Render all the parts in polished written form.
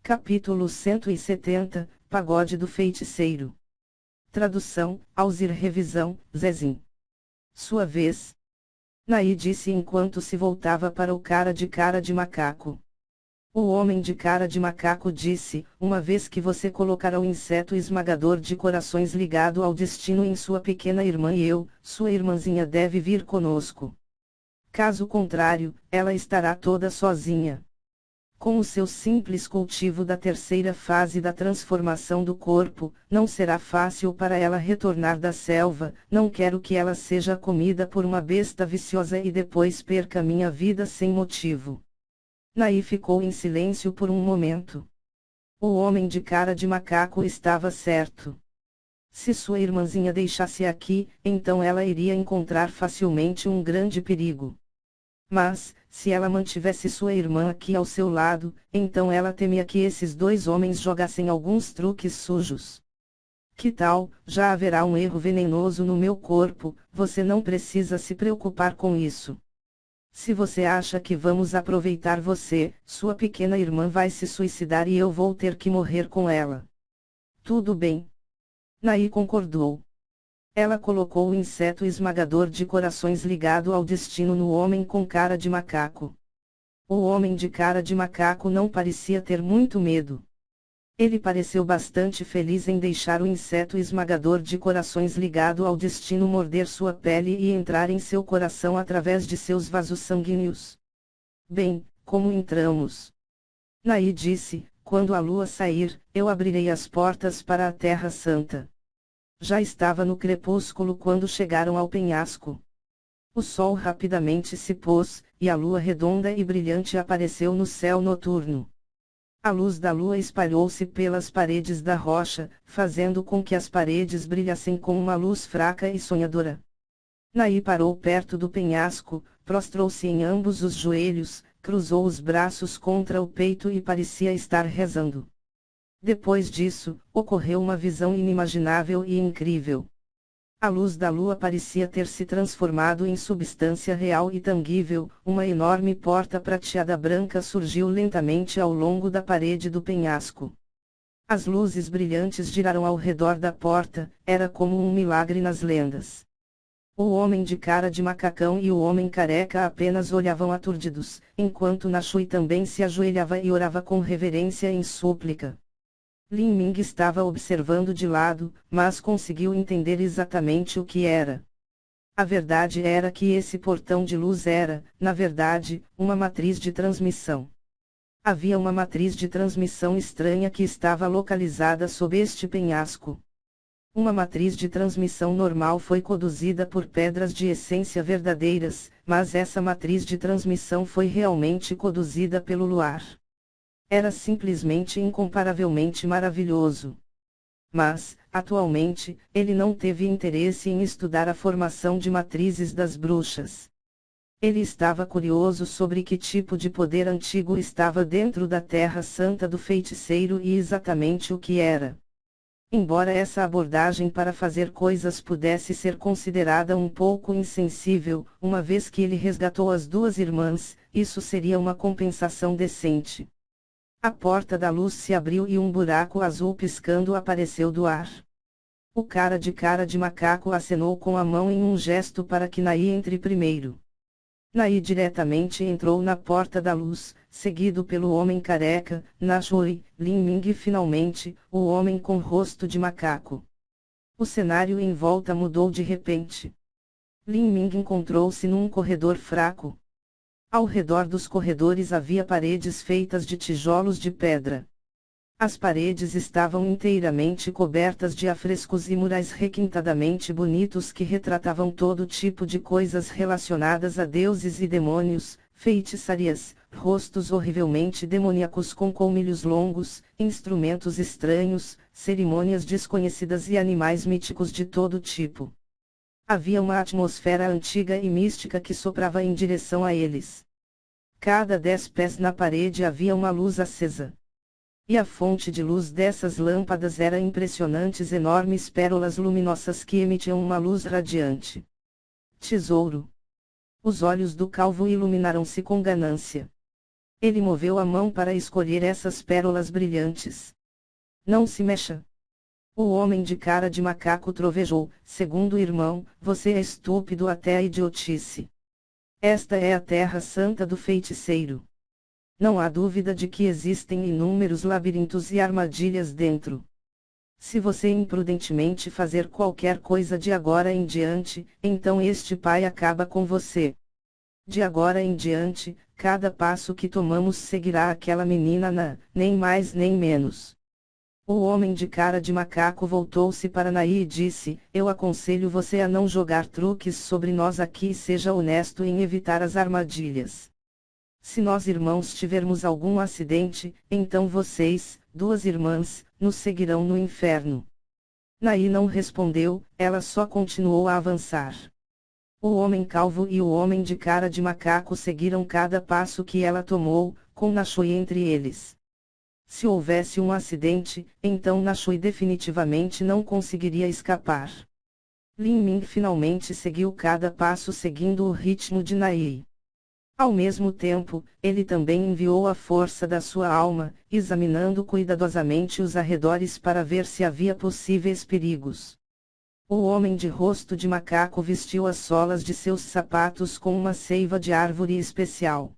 Capítulo 170, Pagode do Feiticeiro. Tradução, Alzir Revisão, Zezim. Sua vez. Naí disse enquanto se voltava para o cara de macaco. O homem de cara de macaco disse, uma vez que você colocará o inseto esmagador de corações ligado ao destino em sua pequena irmã e eu, sua irmãzinha deve vir conosco. Caso contrário, ela estará toda sozinha. Com o seu simples cultivo da terceira fase da transformação do corpo, não será fácil para ela retornar da selva. Não quero que ela seja comida por uma besta viciosa e depois perca minha vida sem motivo. Naí ficou em silêncio por um momento. O homem de cara de macaco estava certo. Se sua irmãzinha deixasse aqui, então ela iria encontrar facilmente um grande perigo. Mas, se ela mantivesse sua irmã aqui ao seu lado, então ela temia que esses dois homens jogassem alguns truques sujos. Que tal, já haverá um erro venenoso no meu corpo, você não precisa se preocupar com isso. Se você acha que vamos aproveitar você, sua pequena irmã vai se suicidar e eu vou ter que morrer com ela. Tudo bem. Naí concordou. Ela colocou o inseto esmagador de corações ligado ao destino no homem com cara de macaco. O homem de cara de macaco não parecia ter muito medo. Ele pareceu bastante feliz em deixar o inseto esmagador de corações ligado ao destino morder sua pele e entrar em seu coração através de seus vasos sanguíneos. Bem, como entramos? Naí disse, quando a lua sair, eu abrirei as portas para a Terra Santa. Já estava no crepúsculo quando chegaram ao penhasco. O sol rapidamente se pôs, e a lua redonda e brilhante apareceu no céu noturno. A luz da lua espalhou-se pelas paredes da rocha, fazendo com que as paredes brilhassem com uma luz fraca e sonhadora. Naí parou perto do penhasco, prostrou-se em ambos os joelhos, cruzou os braços contra o peito e parecia estar rezando. Depois disso, ocorreu uma visão inimaginável e incrível. A luz da lua parecia ter se transformado em substância real e tangível. Uma enorme porta prateada branca surgiu lentamente ao longo da parede do penhasco. As luzes brilhantes giraram ao redor da porta, era como um milagre nas lendas. O homem de cara de macacão e o homem careca apenas olhavam aturdidos, enquanto Nashui também se ajoelhava e orava com reverência em súplica. Lin Ming estava observando de lado, mas conseguiu entender exatamente o que era. A verdade era que esse portão de luz era, na verdade, uma matriz de transmissão. Havia uma matriz de transmissão estranha que estava localizada sob este penhasco. Uma matriz de transmissão normal foi conduzida por pedras de essência verdadeiras, mas essa matriz de transmissão foi realmente conduzida pelo luar. Era simplesmente incomparavelmente maravilhoso. Mas, atualmente, ele não teve interesse em estudar a formação de matrizes das bruxas. Ele estava curioso sobre que tipo de poder antigo estava dentro da Terra Santa do Feiticeiro e exatamente o que era. Embora essa abordagem para fazer coisas pudesse ser considerada um pouco insensível, uma vez que ele resgatou as duas irmãs, isso seria uma compensação decente. A porta da luz se abriu e um buraco azul piscando apareceu do ar. O cara de macaco acenou com a mão em um gesto para que Naí entre primeiro. Naí diretamente entrou na porta da luz, seguido pelo homem careca, Nashui, Lin Ming e finalmente, o homem com rosto de macaco. O cenário em volta mudou de repente. Lin Ming encontrou-se num corredor fraco. Ao redor dos corredores havia paredes feitas de tijolos de pedra. As paredes estavam inteiramente cobertas de afrescos e murais requintadamente bonitos que retratavam todo tipo de coisas relacionadas a deuses e demônios, feitiçarias, rostos horrivelmente demoníacos com colmilhos longos, instrumentos estranhos, cerimônias desconhecidas e animais míticos de todo tipo. Havia uma atmosfera antiga e mística que soprava em direção a eles. Cada 10 pés na parede havia uma luz acesa. E a fonte de luz dessas lâmpadas era impressionantes enormes pérolas luminosas que emitiam uma luz radiante. Tesouro. Os olhos do calvo iluminaram-se com ganância. Ele moveu a mão para escolher essas pérolas brilhantes. Não se mexa. O homem de cara de macaco trovejou: segundo irmão, você é estúpido até a idiotice. Esta é a terra santa do feiticeiro. Não há dúvida de que existem inúmeros labirintos e armadilhas dentro. Se você imprudentemente fazer qualquer coisa de agora em diante, então este pai acaba com você. De agora em diante, cada passo que tomamos seguirá aquela menina, nem mais nem menos. O homem de cara de macaco voltou-se para Naí e disse: eu aconselho você a não jogar truques sobre nós aqui e seja honesto em evitar as armadilhas. Se nós irmãos tivermos algum acidente, então vocês, duas irmãs, nos seguirão no inferno. Naí não respondeu, ela só continuou a avançar. O homem calvo e o homem de cara de macaco seguiram cada passo que ela tomou, com Nashui entre eles. Se houvesse um acidente, então Nashui definitivamente não conseguiria escapar. Lin Ming finalmente seguiu cada passo seguindo o ritmo de Naí. Ao mesmo tempo, ele também enviou a força da sua alma, examinando cuidadosamente os arredores para ver se havia possíveis perigos. O homem de rosto de macaco vestiu as solas de seus sapatos com uma seiva de árvore especial.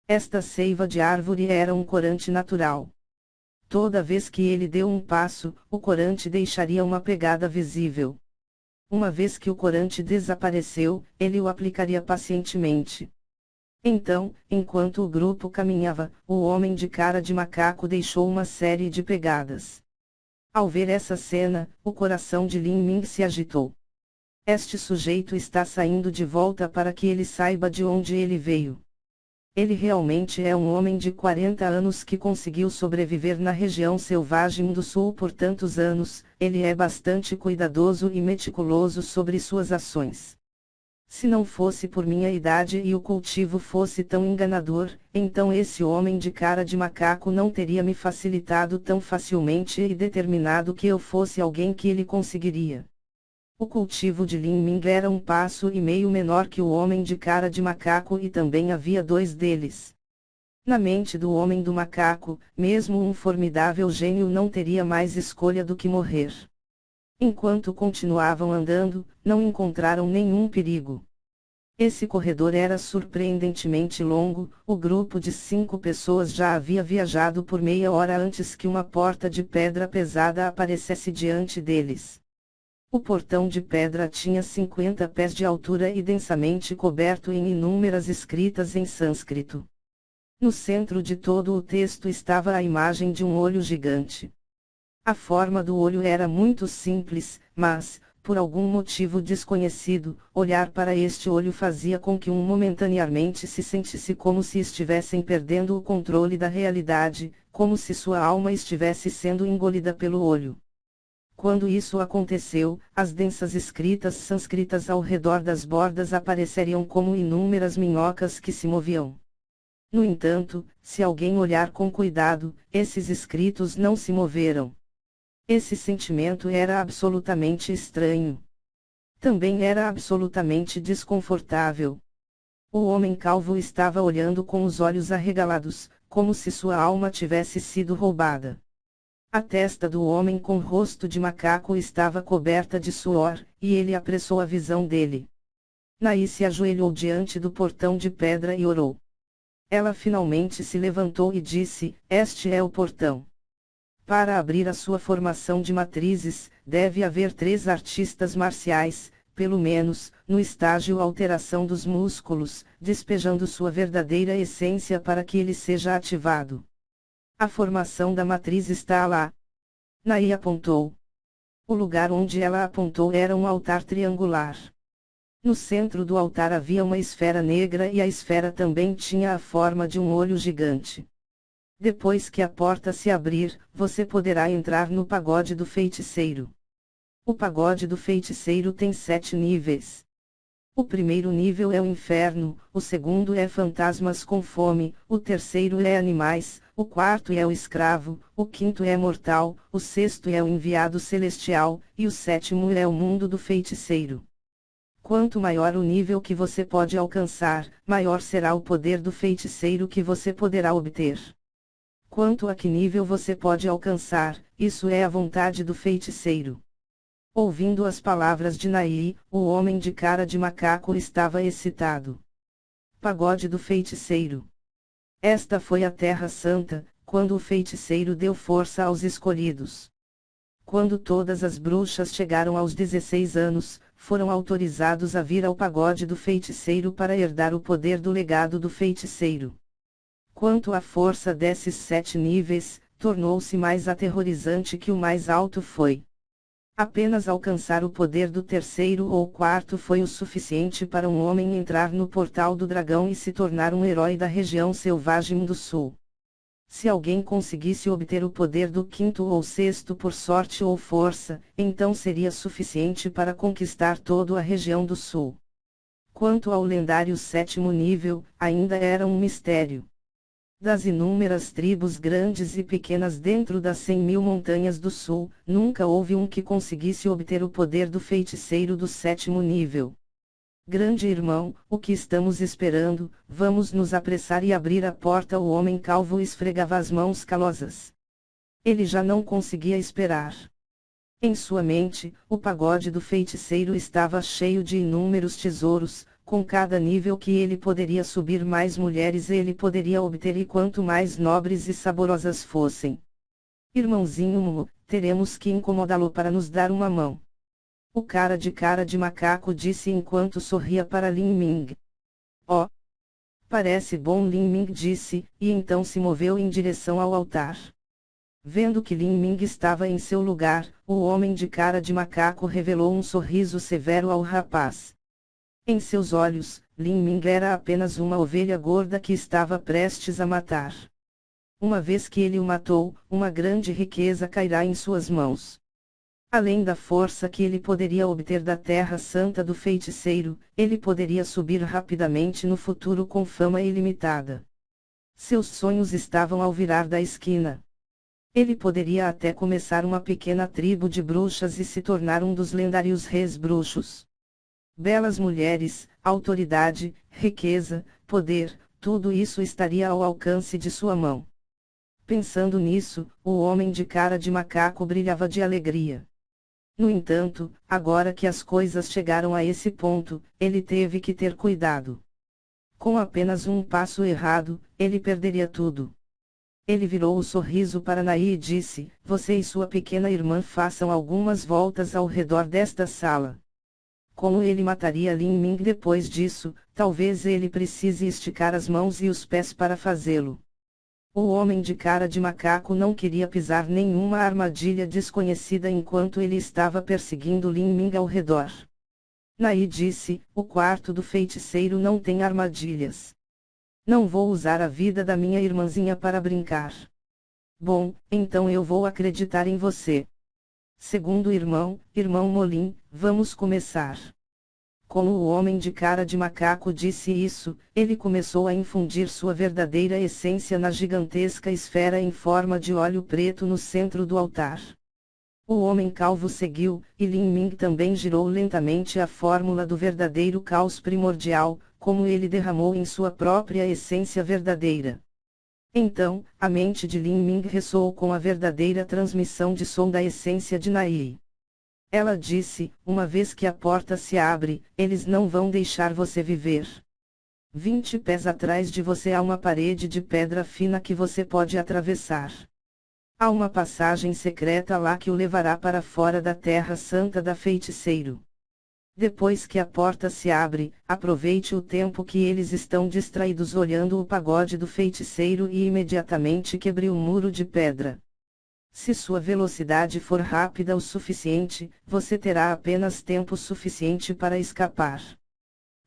Esta seiva de árvore era um corante natural. Toda vez que ele deu um passo, o corante deixaria uma pegada visível. Uma vez que o corante desapareceu, ele o aplicaria pacientemente. Então, enquanto o grupo caminhava, o homem de cara de macaco deixou uma série de pegadas. Ao ver essa cena, o coração de Lin Ming se agitou. Este sujeito está saindo de volta para que ele saiba de onde ele veio. Ele realmente é um homem de 40 anos que conseguiu sobreviver na região selvagem do sul por tantos anos, ele é bastante cuidadoso e meticuloso sobre suas ações. Se não fosse por minha idade e o cultivo fosse tão enganador, então esse homem de cara de macaco não teria me facilitado tão facilmente e determinado que eu fosse alguém que ele conseguiria. O cultivo de Lin Ming era 1,5 passo menor que o homem de cara de macaco e também havia 2 deles. Na mente do homem do macaco, mesmo um formidável gênio não teria mais escolha do que morrer. Enquanto continuavam andando, não encontraram nenhum perigo. Esse corredor era surpreendentemente longo, o grupo de 5 pessoas já havia viajado por meia hora antes que uma porta de pedra pesada aparecesse diante deles. O portão de pedra tinha 50 pés de altura e densamente coberto em inúmeras escritas em sânscrito. No centro de todo o texto estava a imagem de um olho gigante. A forma do olho era muito simples, mas, por algum motivo desconhecido, olhar para este olho fazia com que momentaneamente se sentisse como se estivessem perdendo o controle da realidade, como se sua alma estivesse sendo engolida pelo olho. Quando isso aconteceu, as densas escritas sânscritas ao redor das bordas apareceriam como inúmeras minhocas que se moviam. No entanto, se alguém olhar com cuidado, esses escritos não se moveram. Esse sentimento era absolutamente estranho. Também era absolutamente desconfortável. O homem calvo estava olhando com os olhos arregalados, como se sua alma tivesse sido roubada. A testa do homem com rosto de macaco estava coberta de suor, e ele apressou a visão dele. Naí se ajoelhou diante do portão de pedra e orou. Ela finalmente se levantou e disse: este é o portão. Para abrir a sua formação de matrizes, deve haver 3 artistas marciais, pelo menos, no estágio alteração dos músculos, despejando sua verdadeira essência para que ele seja ativado. A formação da matriz está lá. Naí apontou. O lugar onde ela apontou era um altar triangular. No centro do altar havia uma esfera negra e a esfera também tinha a forma de um olho gigante. Depois que a porta se abrir, você poderá entrar no pagode do feiticeiro. O pagode do feiticeiro tem 7 níveis. O primeiro nível é o inferno, o segundo é fantasmas com fome, o terceiro é animais, o quarto é o escravo, o quinto é mortal, o sexto é o enviado celestial, e o sétimo é o mundo do feiticeiro. Quanto maior o nível que você pode alcançar, maior será o poder do feiticeiro que você poderá obter. Quanto a que nível você pode alcançar, isso é a vontade do feiticeiro. Ouvindo as palavras de Nai, o homem de cara de macaco estava excitado. Pagode do feiticeiro. Esta foi a Terra Santa, quando o feiticeiro deu força aos escolhidos. Quando todas as bruxas chegaram aos 16 anos, foram autorizados a vir ao pagode do feiticeiro para herdar o poder do legado do feiticeiro. Quanto à força desses 7 níveis, tornou-se mais aterrorizante que o mais alto foi. Apenas alcançar o poder do terceiro ou quarto foi o suficiente para um homem entrar no portal do dragão e se tornar um herói da região selvagem do sul. Se alguém conseguisse obter o poder do quinto ou sexto por sorte ou força, então seria suficiente para conquistar toda a região do sul. Quanto ao lendário sétimo nível, ainda era um mistério. Das inúmeras tribos grandes e pequenas dentro das 100.000 montanhas do sul, nunca houve um que conseguisse obter o poder do feiticeiro do sétimo nível. Grande irmão, o que estamos esperando? Vamos nos apressar e abrir a porta. O homem calvo esfregava as mãos calosas. Ele já não conseguia esperar. Em sua mente, o pagode do feiticeiro estava cheio de inúmeros tesouros. Com cada nível que ele poderia subir, mais mulheres ele poderia obter, e quanto mais nobres e saborosas fossem. Irmãozinho Mumu, teremos que incomodá-lo para nos dar uma mão. O cara de macaco disse enquanto sorria para Lin Ming. Oh! Parece bom, Lin Ming disse, e então se moveu em direção ao altar. Vendo que Lin Ming estava em seu lugar, o homem de cara de macaco revelou um sorriso severo ao rapaz. Em seus olhos, Lin Ming era apenas uma ovelha gorda que estava prestes a matar. Uma vez que ele o matou, uma grande riqueza cairá em suas mãos. Além da força que ele poderia obter da Terra Santa do feiticeiro, ele poderia subir rapidamente no futuro com fama ilimitada. Seus sonhos estavam ao virar da esquina. Ele poderia até começar uma pequena tribo de bruxas e se tornar um dos lendários reis bruxos. Belas mulheres, autoridade, riqueza, poder, tudo isso estaria ao alcance de sua mão. Pensando nisso, o homem de cara de macaco brilhava de alegria. No entanto, agora que as coisas chegaram a esse ponto, ele teve que ter cuidado. Com apenas um passo errado, ele perderia tudo. Ele virou o sorriso para Nai e disse: você e sua pequena irmã façam algumas voltas ao redor desta sala. Como ele mataria Lin Ming depois disso, talvez ele precise esticar as mãos e os pés para fazê-lo. O homem de cara de macaco não queria pisar nenhuma armadilha desconhecida enquanto ele estava perseguindo Lin Ming ao redor. Nai disse: o quarto do feiticeiro não tem armadilhas. Não vou usar a vida da minha irmãzinha para brincar. Bom, então eu vou acreditar em você. Segundo irmão Molim, vamos começar. Como o homem de cara de macaco disse isso, ele começou a infundir sua verdadeira essência na gigantesca esfera em forma de óleo preto no centro do altar. O homem calvo seguiu, e Lin Ming também girou lentamente a fórmula do verdadeiro caos primordial, como ele derramou em sua própria essência verdadeira. Então, a mente de Lin Ming ressoou com a verdadeira transmissão de som da essência de Nai. Ela disse: uma vez que a porta se abre, eles não vão deixar você viver. 20 pés atrás de você há uma parede de pedra fina que você pode atravessar. Há uma passagem secreta lá que o levará para fora da Terra Santa da Feiticeiro. Depois que a porta se abre, aproveite o tempo que eles estão distraídos olhando o pagode do feiticeiro e imediatamente quebre o muro de pedra. Se sua velocidade for rápida o suficiente, você terá apenas tempo suficiente para escapar.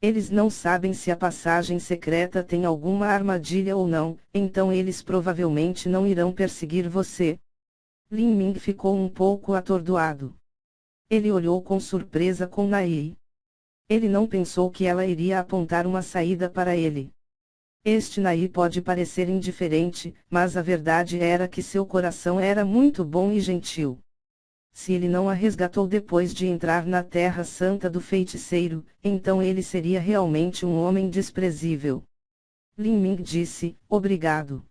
Eles não sabem se a passagem secreta tem alguma armadilha ou não, então eles provavelmente não irão perseguir você. Lin Ming ficou um pouco atordoado. Ele olhou com surpresa com Nai. Ele não pensou que ela iria apontar uma saída para ele. Este Nai pode parecer indiferente, mas a verdade era que seu coração era muito bom e gentil. Se ele não a resgatou depois de entrar na Terra Santa do Feiticeiro, então ele seria realmente um homem desprezível. Lin Ming disse, obrigado.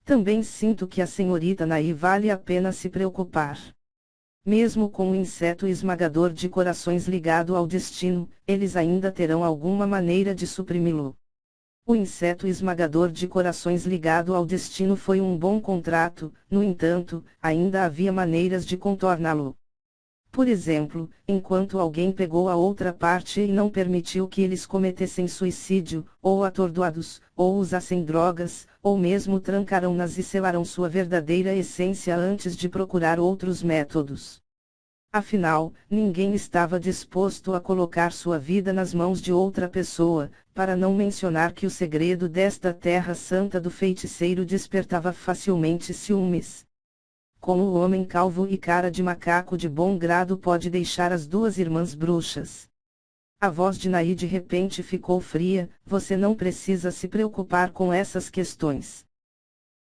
Também sinto que a senhorita Nai vale a pena se preocupar. Mesmo com o inseto esmagador de corações ligado ao destino, eles ainda terão alguma maneira de suprimi-lo. O inseto esmagador de corações ligado ao destino foi um bom contrato, no entanto, ainda havia maneiras de contorná-lo. Por exemplo, enquanto alguém pegou a outra parte e não permitiu que eles cometessem suicídio, ou atordoados, ou usassem drogas, ou mesmo trancaram-nas e selaram sua verdadeira essência antes de procurar outros métodos. Afinal, ninguém estava disposto a colocar sua vida nas mãos de outra pessoa, para não mencionar que o segredo desta terra santa do feiticeiro despertava facilmente ciúmes. Como o homem calvo e cara de macaco de bom grado pode deixar as duas irmãs bruxas? A voz de Nai de repente ficou fria, você não precisa se preocupar com essas questões.